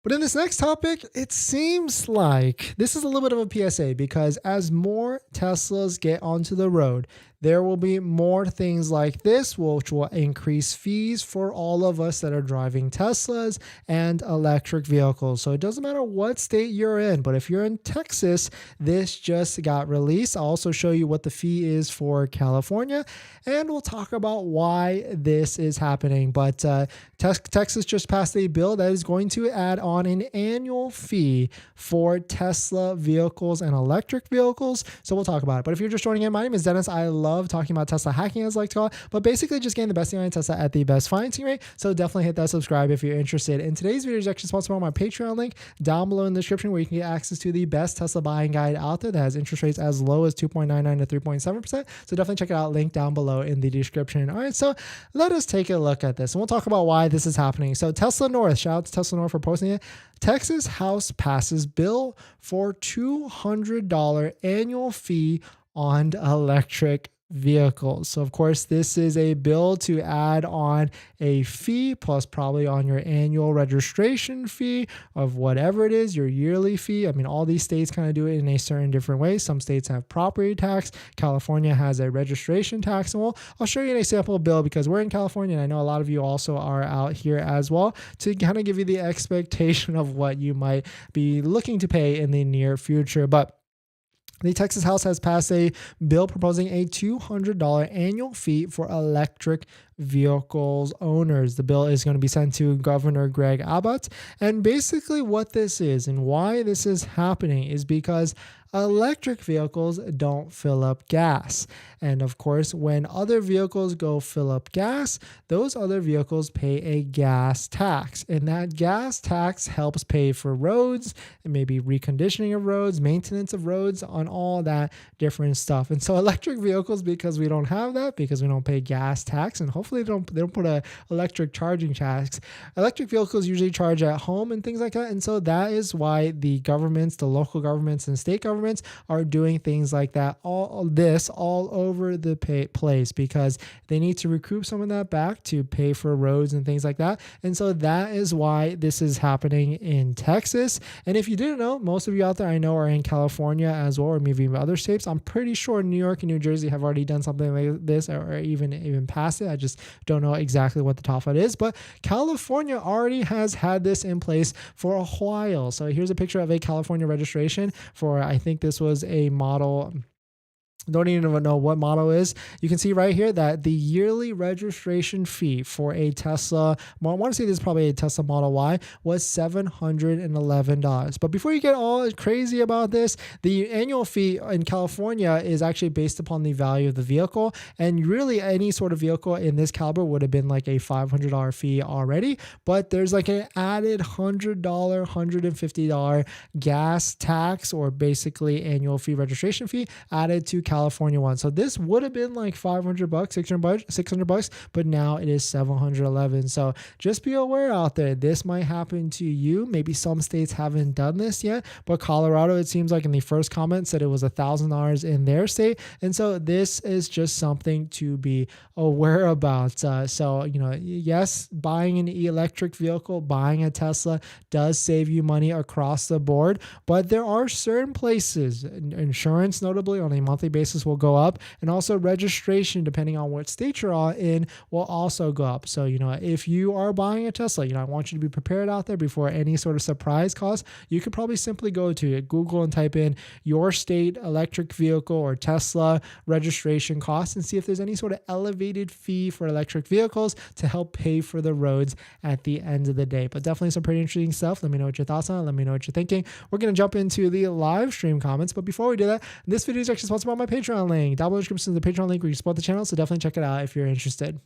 But in this next topic, it seems like this is a little bit of a PSA because as more Teslas get onto the road, there will be more things like this, which will increase fees for all of us that are driving Teslas and electric vehicles. So it doesn't matter what state you're in, but if you're in Texas, this just got released. I'll also show you what the fee is for California, and we'll talk about why this is happening. But Texas just passed a bill that is going to add on an annual fee for Tesla vehicles and electric vehicles. So we'll talk about it. But if you're just joining in, my name is Dennis. I love talking about Tesla hacking, as I like to call it, but basically just getting the best thing on Tesla at the best financing rate. So definitely hit that subscribe if you're interested. And today's video is actually sponsored by my Patreon link down below in the description, where you can get access to the best Tesla buying guide out there that has interest rates as low as 2.99 to 3.7%. So definitely check it out. Link down below in the description. All right, so let us take a look at this, and we'll talk about why this is happening. So Tesla North, shout out to Tesla North for posting it. Texas House passes bill for $200 annual fee on electric vehicles. So of course, this is a bill to add on a fee plus probably on your annual registration fee of whatever it is, your yearly fee. I mean, all these states kind of do it in a certain different way. Some states have property tax. California has a registration tax. And I'll show you an example bill because we're in California, and I know a lot of you also are out here as well, to kind of give you the expectation of what you might be looking to pay in the near future. But the Texas House has passed a bill proposing a $200 annual fee for electric vehicles owners. The bill is going to be sent to Governor Greg Abbott. And basically what this is and why this is happening is because electric vehicles don't fill up gas. And of course, when other vehicles go fill up gas, those other vehicles pay a gas tax. And that gas tax helps pay for roads and maybe reconditioning of roads, maintenance of roads, on all that different stuff. And so electric vehicles, because we don't have that, because we don't pay gas tax, and hopefully they don't put a electric charging tax. Electric vehicles usually charge at home and things like that. And so that is why the governments, the local governments and state governments are doing things like that, all over the place, because they need to recoup some of that back to pay for roads and things like that. And so that is why this is happening in Texas. And if you didn't know, most of you out there I know are in California as well, or maybe even other states. I'm pretty sure New York and New Jersey have already done something like this, or even past it. I just don't know exactly what the top of it is, but California already has had this in place for a while. So here's a picture of a California registration for, I think this was a model. Don't even know what model is. You can see right here that the yearly registration fee for a Tesla, I want to say this is probably a Tesla Model Y, was $711. But before you get all crazy about this, the annual fee in California is actually based upon the value of the vehicle. And really any sort of vehicle in this caliber would have been like a $500 fee already. But there's like an added $100, $150 gas tax, or basically annual fee, registration fee added to California one. So this would have been like $500, $600, but now it is $711. So just be aware out there, this might happen to you. Maybe some states haven't done this yet, but Colorado, it seems like in the first comment said it was $1,000 in their state. And so this is just something to be aware about. So, yes, buying an electric vehicle, buying a Tesla does save you money across the board, but there are certain places, insurance notably on a monthly basis will go up, and also registration, depending on what state you're in, will also go up. So, if you are buying a Tesla, I want you to be prepared out there before any sort of surprise cost. You could probably simply go to Google and type in your state electric vehicle or Tesla registration costs and see if there's any sort of elevated fee for electric vehicles to help pay for the roads at the end of the day. But definitely some pretty interesting stuff. Let me know what your thoughts on it. Let me know what you're thinking. We're going to jump into the live stream comments. But before we do that, this video is actually sponsored by my Patreon link. Down below in the description is the Patreon link where you support the channel, so definitely check it out if you're interested.